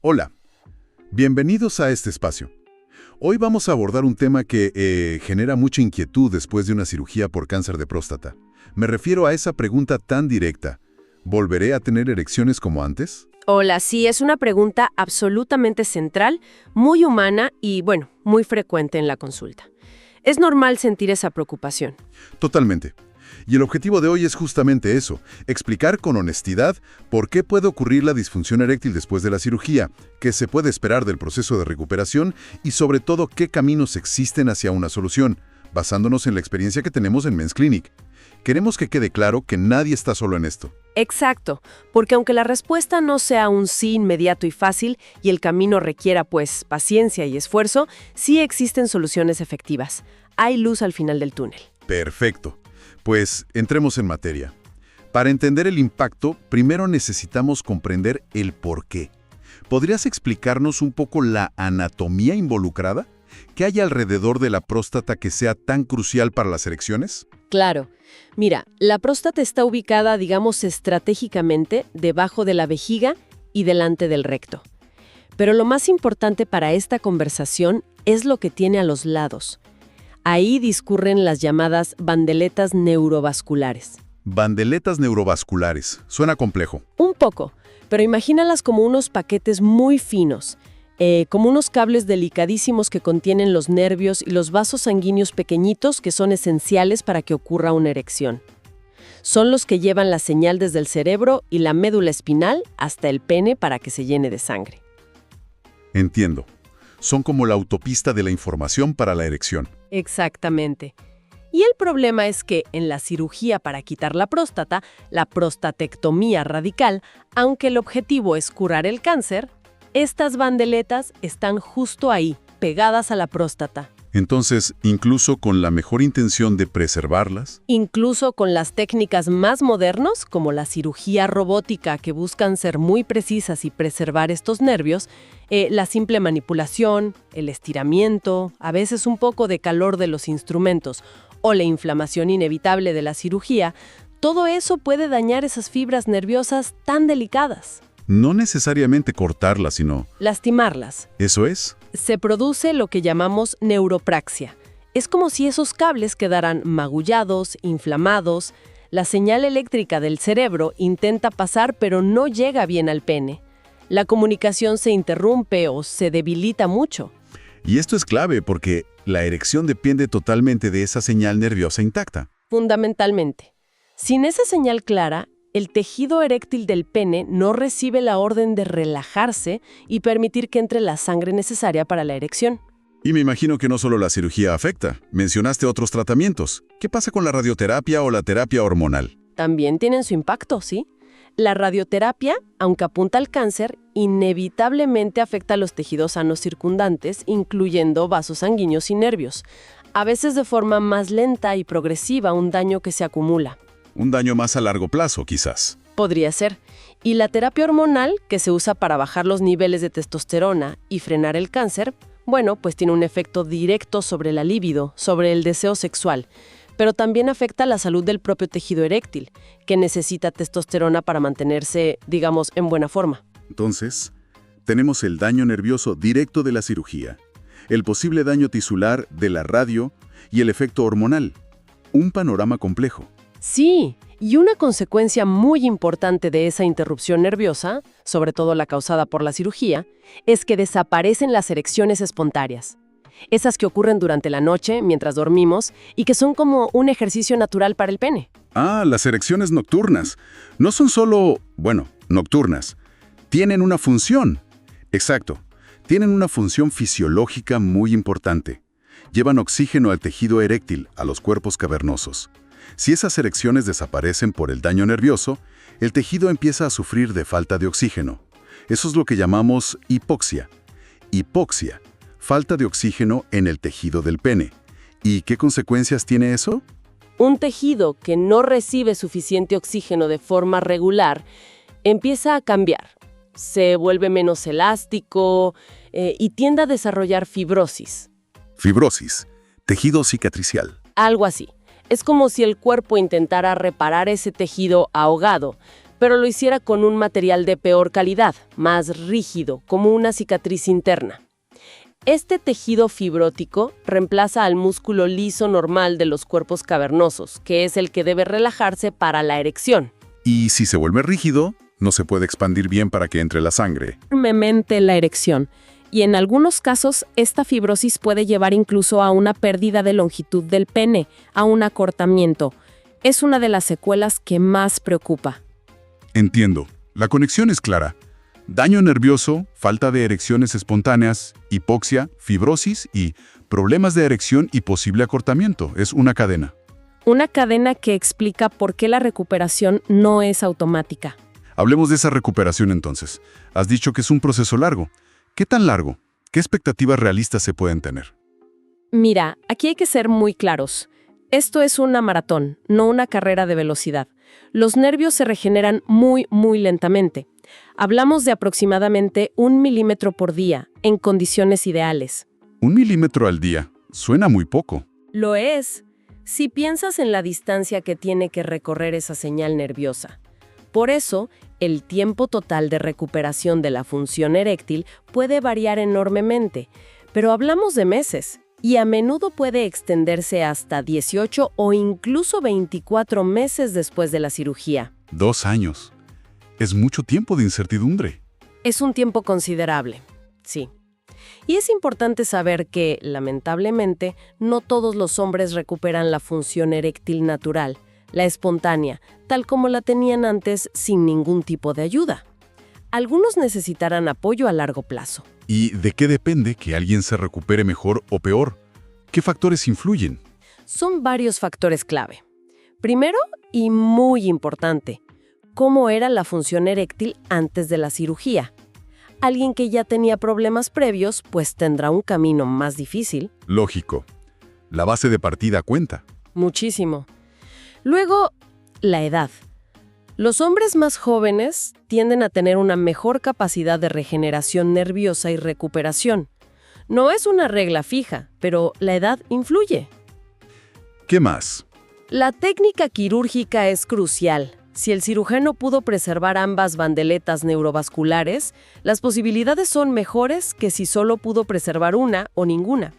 Hola, bienvenidos a este espacio. Hoy vamos a abordar un tema que genera mucha inquietud después de una cirugía por cáncer de próstata. Me refiero a esa pregunta tan directa. ¿Volveré a tener erecciones como antes? Hola, sí, es una pregunta absolutamente central, muy humana y, bueno, muy frecuente en la consulta. Es normal sentir esa preocupación. Totalmente. Y el objetivo de hoy es justamente eso, explicar con honestidad por qué puede ocurrir la disfunción eréctil después de la cirugía, qué se puede esperar del proceso de recuperación y sobre todo qué caminos existen hacia una solución, basándonos en la experiencia que tenemos en Men's Clinic. Queremos que quede claro que nadie está solo en esto. Exacto, porque aunque la respuesta no sea un sí inmediato y fácil y el camino requiera, pues, paciencia y esfuerzo, sí existen soluciones efectivas. Hay luz al final del túnel. Perfecto. Pues entremos en materia. Para entender el impacto, primero necesitamos comprender el por qué. ¿Podrías explicarnos un poco la anatomía involucrada? ¿Qué hay alrededor de la próstata que sea tan crucial para las erecciones? Claro. Mira, la próstata está ubicada, digamos, estratégicamente debajo de la vejiga y delante del recto. Pero lo más importante para esta conversación es lo que tiene a los lados. Ahí discurren las llamadas bandeletas neurovasculares. Bandeletas neurovasculares. Suena complejo. Un poco, pero imagínalas como unos paquetes muy finos, como unos cables delicadísimos que contienen los nervios y los vasos sanguíneos pequeñitos que son esenciales para que ocurra una erección. Son los que llevan la señal desde el cerebro y la médula espinal hasta el pene para que se llene de sangre. Entiendo. Son como la autopista de la información para la erección. Exactamente. Y el problema es que en la cirugía para quitar la próstata, la prostatectomía radical, aunque el objetivo es curar el cáncer, estas bandeletas están justo ahí, pegadas a la próstata. Entonces, incluso con la mejor intención de preservarlas, Incluso con las técnicas más modernas, como la cirugía robótica que buscan ser muy precisas y preservar estos nervios, la simple manipulación, el estiramiento, a veces un poco de calor de los instrumentos o la inflamación inevitable de la cirugía, todo eso puede dañar esas fibras nerviosas tan delicadas. no necesariamente cortarlas, sino... Lastimarlas. ¿Eso es? Se produce lo que llamamos neuropraxia. Es como si esos cables quedaran magullados, inflamados. La señal eléctrica del cerebro intenta pasar, pero no llega bien al pene. La comunicación se interrumpe o se debilita mucho. Y esto es clave porque la erección depende totalmente de esa señal nerviosa intacta. Fundamentalmente. Sin esa señal clara, el tejido eréctil del pene no recibe la orden de relajarse y permitir que entre la sangre necesaria para la erección. Y me imagino que no solo la cirugía afecta. Mencionaste otros tratamientos. ¿Qué pasa con la radioterapia o la terapia hormonal? También tienen su impacto, ¿sí? La radioterapia, aunque apunta al cáncer, inevitablemente afecta a los tejidos sanos circundantes, incluyendo vasos sanguíneos y nervios. A veces de forma más lenta y progresiva, un daño que se acumula. Un daño más a largo plazo, quizás. Podría ser. Y la terapia hormonal, que se usa para bajar los niveles de testosterona y frenar el cáncer, bueno, pues tiene un efecto directo sobre la libido, sobre el deseo sexual, pero también afecta la salud del propio tejido eréctil, que necesita testosterona para mantenerse, digamos, en buena forma. Entonces, tenemos el daño nervioso directo de la cirugía, el posible daño tisular de la radio y el efecto hormonal. Un panorama complejo. Sí, y una consecuencia muy importante de esa interrupción nerviosa, sobre todo la causada por la cirugía, es que desaparecen las erecciones espontáneas. Esas que ocurren durante la noche, mientras dormimos, y que son como un ejercicio natural para el pene. Ah, las erecciones nocturnas. No son solo, nocturnas. Tienen una función. Exacto. Tienen una función fisiológica muy importante. Llevan oxígeno al tejido eréctil, a los cuerpos cavernosos. Si esas erecciones desaparecen por el daño nervioso, el tejido empieza a sufrir de falta de oxígeno. Eso es lo que llamamos hipoxia. Hipoxia, falta de oxígeno en el tejido del pene. ¿Y qué consecuencias tiene eso? Un tejido que no recibe suficiente oxígeno de forma regular empieza a cambiar. Se vuelve menos elástico y tiende a desarrollar fibrosis. Fibrosis, tejido cicatricial. Algo así. Es como si el cuerpo intentara reparar ese tejido ahogado, pero lo hiciera con un material de peor calidad, más rígido, como una cicatriz interna. Este tejido fibrótico reemplaza al músculo liso normal de los cuerpos cavernosos, que es el que debe relajarse para la erección. Y si se vuelve rígido, no se puede expandir bien para que entre la sangre. Enormemente la erección. Y en algunos casos, esta fibrosis puede llevar incluso a una pérdida de longitud del pene, a un acortamiento. Es una de las secuelas que más preocupa. Entiendo. La conexión es clara. Daño nervioso, falta de erecciones espontáneas, hipoxia, fibrosis y problemas de erección y posible acortamiento. Es una cadena. Una cadena que explica por qué la recuperación no es automática. Hablemos de esa recuperación entonces. Has dicho que es un proceso largo. ¿Qué tan largo? ¿Qué expectativas realistas se pueden tener? Mira, aquí hay que ser muy claros. Esto es una maratón, no una carrera de velocidad. Los nervios se regeneran muy lentamente. Hablamos de aproximadamente 1 milímetro por día, en condiciones ideales. 1 milímetro al día. Suena muy poco. Lo es, si piensas en la distancia que tiene que recorrer esa señal nerviosa. Por eso, el tiempo total de recuperación de la función eréctil puede variar enormemente, pero hablamos de meses, y a menudo puede extenderse hasta 18 o incluso 24 meses después de la cirugía. 2 años. Es mucho tiempo de incertidumbre. Es un tiempo considerable, sí. Y es importante saber que, lamentablemente, no todos los hombres recuperan la función eréctil natural, la espontánea, tal como la tenían antes sin ningún tipo de ayuda. Algunos necesitarán apoyo a largo plazo. ¿Y de qué depende que alguien se recupere mejor o peor? ¿Qué factores influyen? Son varios factores clave. Primero, y muy importante, cómo era la función eréctil antes de la cirugía. Alguien que ya tenía problemas previos, pues tendrá un camino más difícil. Lógico. La base de partida cuenta. Muchísimo. Luego, la edad. Los hombres más jóvenes tienden a tener una mejor capacidad de regeneración nerviosa y recuperación. No es una regla fija, pero la edad influye. ¿Qué más? La técnica quirúrgica es crucial. Si el cirujano pudo preservar ambas bandeletas neurovasculares, las posibilidades son mejores que si solo pudo preservar una o ninguna.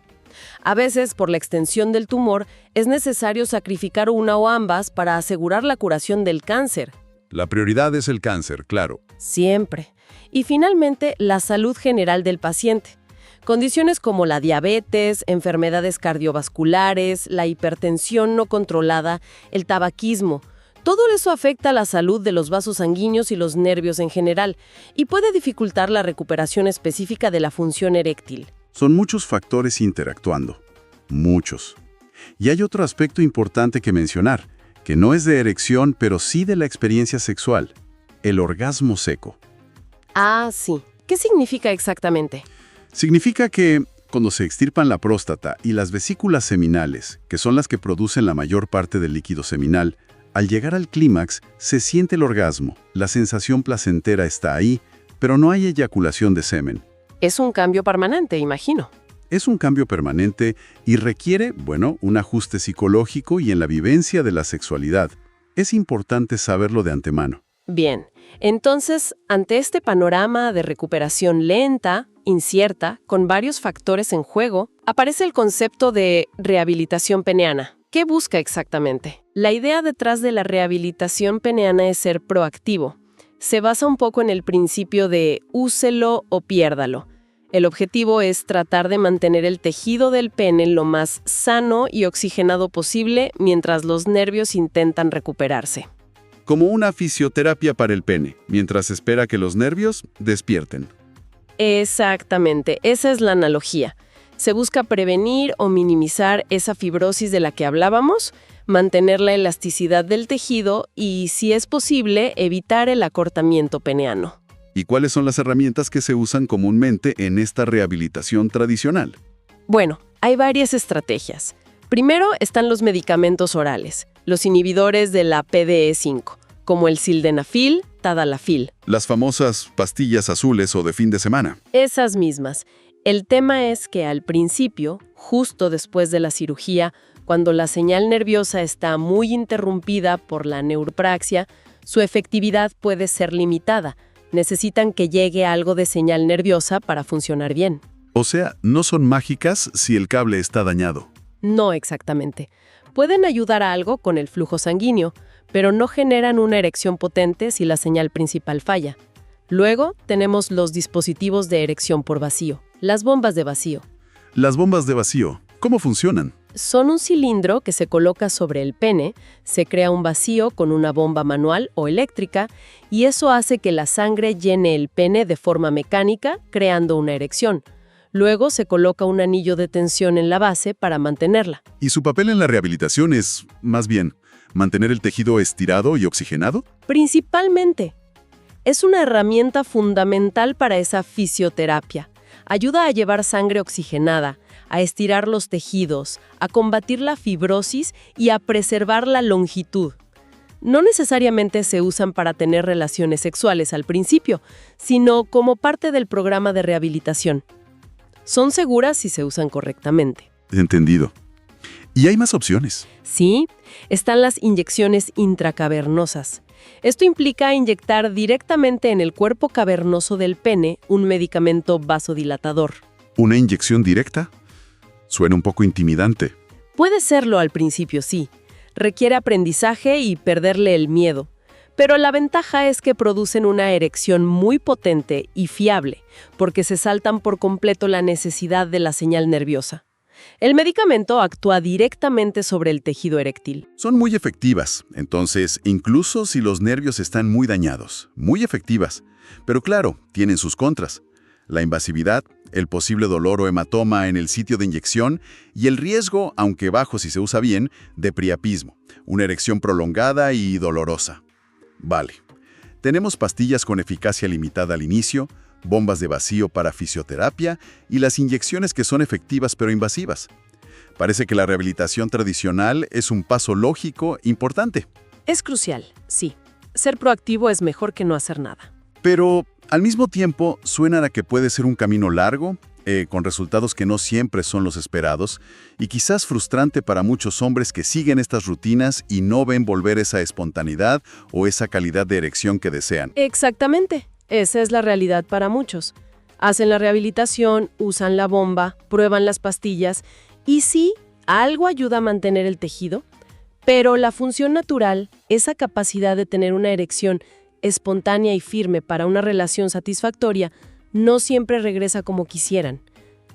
A veces, por la extensión del tumor, es necesario sacrificar una o ambas para asegurar la curación del cáncer. La prioridad es el cáncer, claro. Siempre. Y finalmente, la salud general del paciente. Condiciones como la diabetes, enfermedades cardiovasculares, la hipertensión no controlada, el tabaquismo. Todo eso afecta la salud de los vasos sanguíneos y los nervios en general, y puede dificultar la recuperación específica de la función eréctil. Son muchos factores interactuando. Muchos. Y hay otro aspecto importante que mencionar, que no es de erección, pero sí de la experiencia sexual. El orgasmo seco. Ah, sí. ¿Qué significa exactamente? Significa que cuando se extirpan la próstata y las vesículas seminales, que son las que producen la mayor parte del líquido seminal, al llegar al clímax se siente el orgasmo. La sensación placentera está ahí, pero no hay eyaculación de semen. Es un cambio permanente, imagino. Es un cambio permanente y requiere, un ajuste psicológico y en la vivencia de la sexualidad. Es importante saberlo de antemano. Bien, entonces, ante este panorama de recuperación lenta, incierta, con varios factores en juego, aparece el concepto de rehabilitación peneana. ¿Qué busca exactamente? La idea detrás de la rehabilitación peneana es ser proactivo. Se basa un poco en el principio de úselo o piérdalo. El objetivo es tratar de mantener el tejido del pene lo más sano y oxigenado posible mientras los nervios intentan recuperarse. Como una fisioterapia para el pene, mientras espera que los nervios despierten. Exactamente, esa es la analogía. Se busca prevenir o minimizar esa fibrosis de la que hablábamos, mantener la elasticidad del tejido y, si es posible, evitar el acortamiento peneano. ¿Y cuáles son las herramientas que se usan comúnmente en esta rehabilitación tradicional? Bueno, hay varias estrategias. Primero están los medicamentos orales, los inhibidores de la PDE5, como el sildenafil, tadalafil. Las famosas pastillas azules o de fin de semana. Esas mismas. El tema es que al principio, justo después de la cirugía, cuando la señal nerviosa está muy interrumpida por la neuropraxia, Su efectividad puede ser limitada. Necesitan que llegue algo de señal nerviosa para funcionar bien. O sea, no son mágicas si el cable está dañado. No exactamente. Pueden ayudar a algo con el flujo sanguíneo, pero no generan una erección potente si la señal principal falla. Luego tenemos los dispositivos de erección por vacío, las bombas de vacío. Las bombas de vacío, ¿cómo funcionan? Son un cilindro que se coloca sobre el pene, se crea un vacío con una bomba manual o eléctrica y eso hace que la sangre llene el pene de forma mecánica, creando una erección. Luego se coloca un anillo de tensión en la base para mantenerla. ¿Y su papel en la rehabilitación es, más bien, mantener el tejido estirado y oxigenado? Principalmente. Es una herramienta fundamental para esa fisioterapia. Ayuda a llevar sangre oxigenada, a estirar los tejidos, a combatir la fibrosis y a preservar la longitud. No necesariamente se usan para tener relaciones sexuales al principio, sino como parte del programa de rehabilitación. Son seguras si se usan correctamente. Entendido. ¿Y hay más opciones? Sí, están las inyecciones intracavernosas. Esto implica inyectar directamente en el cuerpo cavernoso del pene un medicamento vasodilatador. ¿Una inyección directa? Suena un poco intimidante. Puede serlo al principio, sí. Requiere aprendizaje y perderle el miedo. Pero la ventaja es que producen una erección muy potente y fiable, porque se saltan por completo la necesidad de la señal nerviosa. El medicamento actúa directamente sobre el tejido eréctil. Son muy efectivas, entonces, incluso si los nervios están muy dañados. Muy efectivas. Pero claro, tienen sus contras. La invasividad, el posible dolor o hematoma en el sitio de inyección y el riesgo, aunque bajo si se usa bien, de priapismo, una erección prolongada y dolorosa. Vale. Tenemos pastillas con eficacia limitada al inicio, bombas de vacío para fisioterapia y las inyecciones que son efectivas pero invasivas. Parece que la rehabilitación tradicional es un paso lógico importante. Es crucial, sí. Ser proactivo es mejor que no hacer nada. Pero, al mismo tiempo, suena a que puede ser un camino largo, con resultados que no siempre son los esperados, y quizás frustrante para muchos hombres que siguen estas rutinas y no ven volver esa espontaneidad o esa calidad de erección que desean. Exactamente. Esa es la realidad para muchos. Hacen la rehabilitación, usan la bomba, prueban las pastillas y sí, algo ayuda a mantener el tejido, pero la función natural, esa capacidad de tener una erección espontánea y firme para una relación satisfactoria, no siempre regresa como quisieran.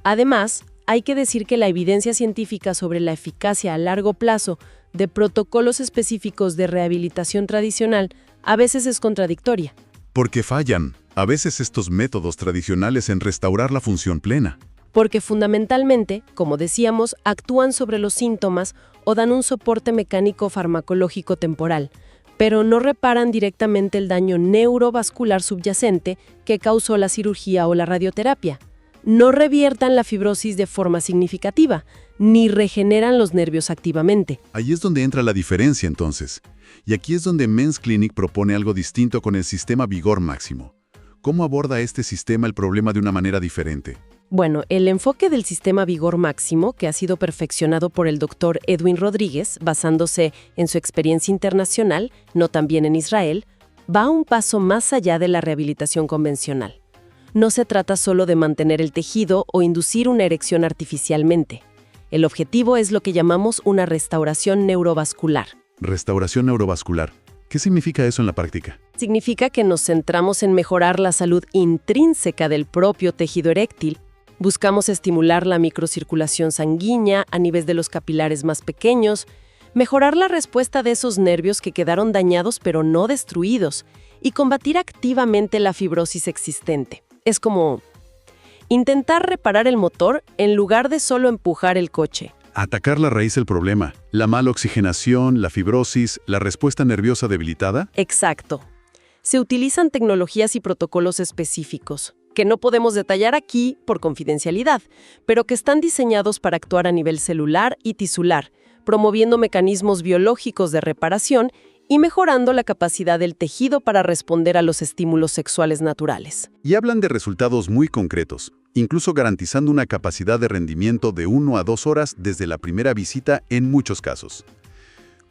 Además, hay que decir que la evidencia científica sobre la eficacia a largo plazo de protocolos específicos de rehabilitación tradicional a veces es contradictoria. Porque fallan, a veces estos métodos tradicionales en restaurar la función plena. Porque fundamentalmente, como decíamos, actúan sobre los síntomas o dan un soporte mecánico farmacológico temporal, pero no reparan directamente el daño neurovascular subyacente que causó la cirugía o la radioterapia. No reviertan la fibrosis de forma significativa, ni regeneran los nervios activamente. Ahí es donde entra la diferencia entonces. Y aquí es donde Men's Clinic propone algo distinto con el sistema Vigor Máximo. ¿Cómo aborda este sistema el problema de una manera diferente? Bueno, el enfoque del sistema Vigor Máximo, que ha sido perfeccionado por el doctor Edwin Rodríguez, basándose en su experiencia internacional, no también en Israel, va un paso más allá de la rehabilitación convencional. No se trata solo de mantener el tejido o inducir una erección artificialmente. El objetivo es lo que llamamos una restauración neurovascular. Restauración neurovascular. ¿Qué significa eso en la práctica? Significa que nos centramos en mejorar la salud intrínseca del propio tejido eréctil. Buscamos estimular la microcirculación sanguínea a nivel de los capilares más pequeños, mejorar la respuesta de esos nervios que quedaron dañados pero no destruidos, y combatir activamente la fibrosis existente. Es como intentar reparar el motor en lugar de solo empujar el coche. Atacar la raíz del problema, la mala oxigenación, la fibrosis, la respuesta nerviosa debilitada. Exacto. Se utilizan tecnologías y protocolos específicos, que no podemos detallar aquí por confidencialidad, pero que están diseñados para actuar a nivel celular y tisular, promoviendo mecanismos biológicos de reparación y mejorando la capacidad del tejido para responder a los estímulos sexuales naturales. Y hablan de resultados muy concretos, incluso garantizando una capacidad de rendimiento de 1 a 2 horas desde la primera visita en muchos casos.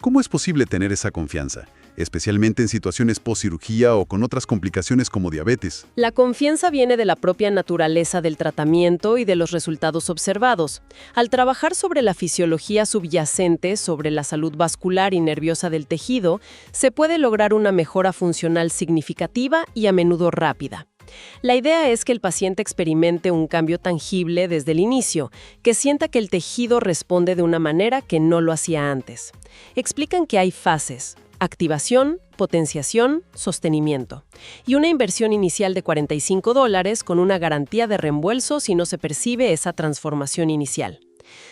¿Cómo es posible tener esa confianza, especialmente en situaciones postcirugía o con otras complicaciones como diabetes? La confianza viene de la propia naturaleza del tratamiento y de los resultados observados. Al trabajar sobre la fisiología subyacente, sobre la salud vascular y nerviosa del tejido, se puede lograr una mejora funcional significativa y a menudo rápida. La idea es que el paciente experimente un cambio tangible desde el inicio, que sienta que el tejido responde de una manera que no lo hacía antes. Explican que hay fases: activación, potenciación, sostenimiento, y una inversión inicial de $45 con una garantía de reembolso si no se percibe esa transformación inicial.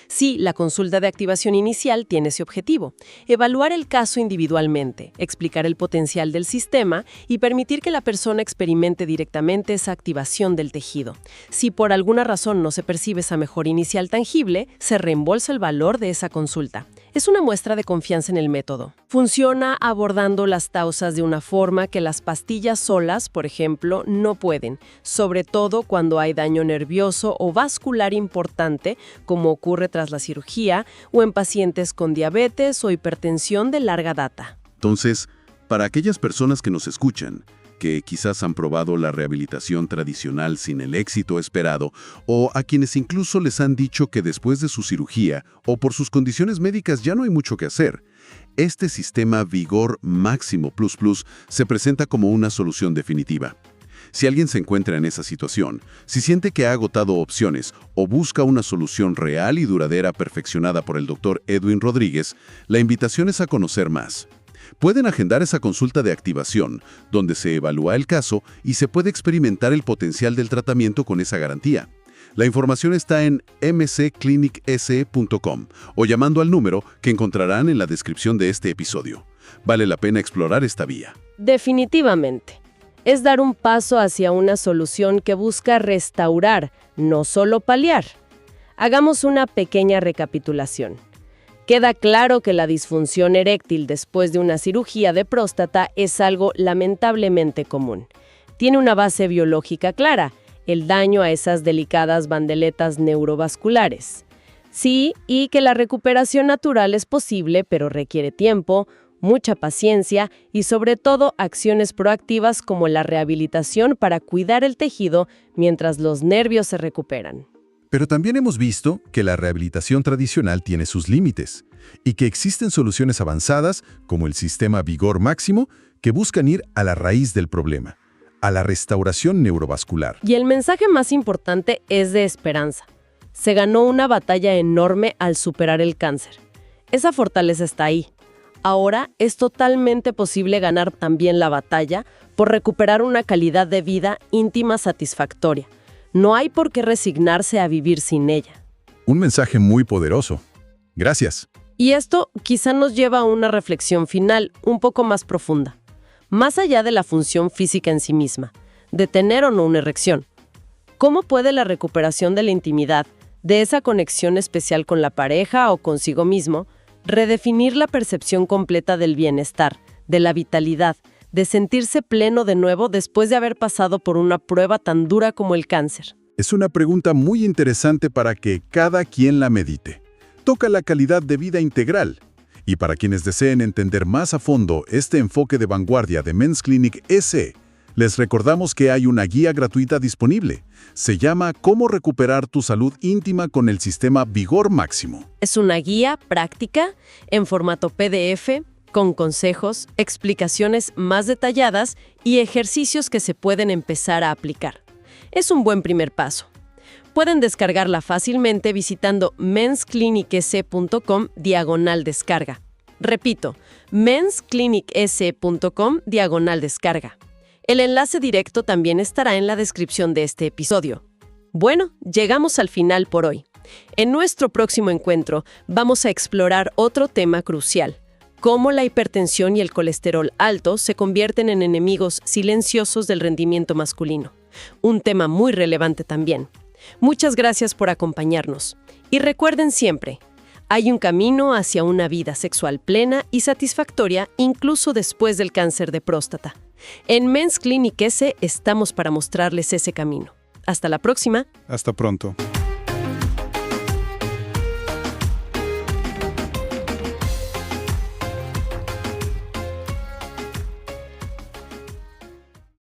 Sí, la consulta de activación inicial tiene ese objetivo: evaluar el caso individualmente, explicar el potencial del sistema y permitir que la persona experimente directamente esa activación del tejido. Si por alguna razón no se percibe esa mejora inicial tangible, se reembolsa el valor de esa consulta. Es una muestra de confianza en el método. Funciona abordando las causas de una forma que las pastillas solas, por ejemplo, no pueden, sobre todo cuando hay daño nervioso o vascular importante, como ocurre tras la cirugía, o en pacientes con diabetes o hipertensión de larga data. Entonces, para aquellas personas que nos escuchan, que quizás han probado la rehabilitación tradicional sin el éxito esperado, o a quienes incluso les han dicho que después de su cirugía o por sus condiciones médicas ya no hay mucho que hacer, este sistema Vigor Máximo Plus Plus se presenta como una solución definitiva. Si alguien se encuentra en esa situación, si siente que ha agotado opciones o busca una solución real y duradera perfeccionada por el Dr. Edwin Rodríguez, la invitación es a conocer más. Pueden agendar esa consulta de activación, donde se evalúa el caso y se puede experimentar el potencial del tratamiento con esa garantía. La información está en mcclinicsE.com o llamando al número que encontrarán en la descripción de este episodio. Vale la pena explorar esta vía. Definitivamente. Es dar un paso hacia una solución que busca restaurar, no solo paliar. Hagamos una pequeña recapitulación. Queda claro que la disfunción eréctil después de una cirugía de próstata es algo lamentablemente común. Tiene una base biológica clara: el daño a esas delicadas bandeletas neurovasculares. Sí, y que la recuperación natural es posible, pero requiere tiempo, mucha paciencia y sobre todo acciones proactivas como la rehabilitación para cuidar el tejido mientras los nervios se recuperan. Pero también hemos visto que la rehabilitación tradicional tiene sus límites y que existen soluciones avanzadas, como el sistema Vigor Máximo, que buscan ir a la raíz del problema, a la restauración neurovascular. Y el mensaje más importante es de esperanza. Se ganó una batalla enorme al superar el cáncer. Esa fortaleza está ahí. Ahora es totalmente posible ganar también la batalla por recuperar una calidad de vida íntima satisfactoria. No hay por qué resignarse a vivir sin ella. Un mensaje muy poderoso. Gracias. Y esto quizá nos lleva a una reflexión final un poco más profunda. Más allá de la función física en sí misma, de tener o no una erección, ¿cómo puede la recuperación de la intimidad, de esa conexión especial con la pareja o consigo mismo, redefinir la percepción completa del bienestar, de la vitalidad, de sentirse pleno de nuevo después de haber pasado por una prueba tan dura como el cáncer? Es una pregunta muy interesante para que cada quien la medite. Toca la calidad de vida integral. Y para quienes deseen entender más a fondo este enfoque de vanguardia de Men's Clinic SE, les recordamos que hay una guía gratuita disponible. Se llama Cómo recuperar tu salud íntima con el sistema Vigor Máximo. Es una guía práctica en formato PDF, con consejos, explicaciones más detalladas y ejercicios que se pueden empezar a aplicar. Es un buen primer paso. Pueden descargarla fácilmente visitando mensclinicsE.com/descarga. Repito, mensclinicsE.com/descarga. El enlace directo también estará en la descripción de este episodio. Bueno, llegamos al final por hoy. En nuestro próximo encuentro vamos a explorar otro tema crucial: cómo la hipertensión y el colesterol alto se convierten en enemigos silenciosos del rendimiento masculino. Un tema muy relevante también. Muchas gracias por acompañarnos. Y recuerden siempre, hay un camino hacia una vida sexual plena y satisfactoria incluso después del cáncer de próstata. En Men's Clinic SE estamos para mostrarles ese camino. Hasta la próxima. Hasta pronto.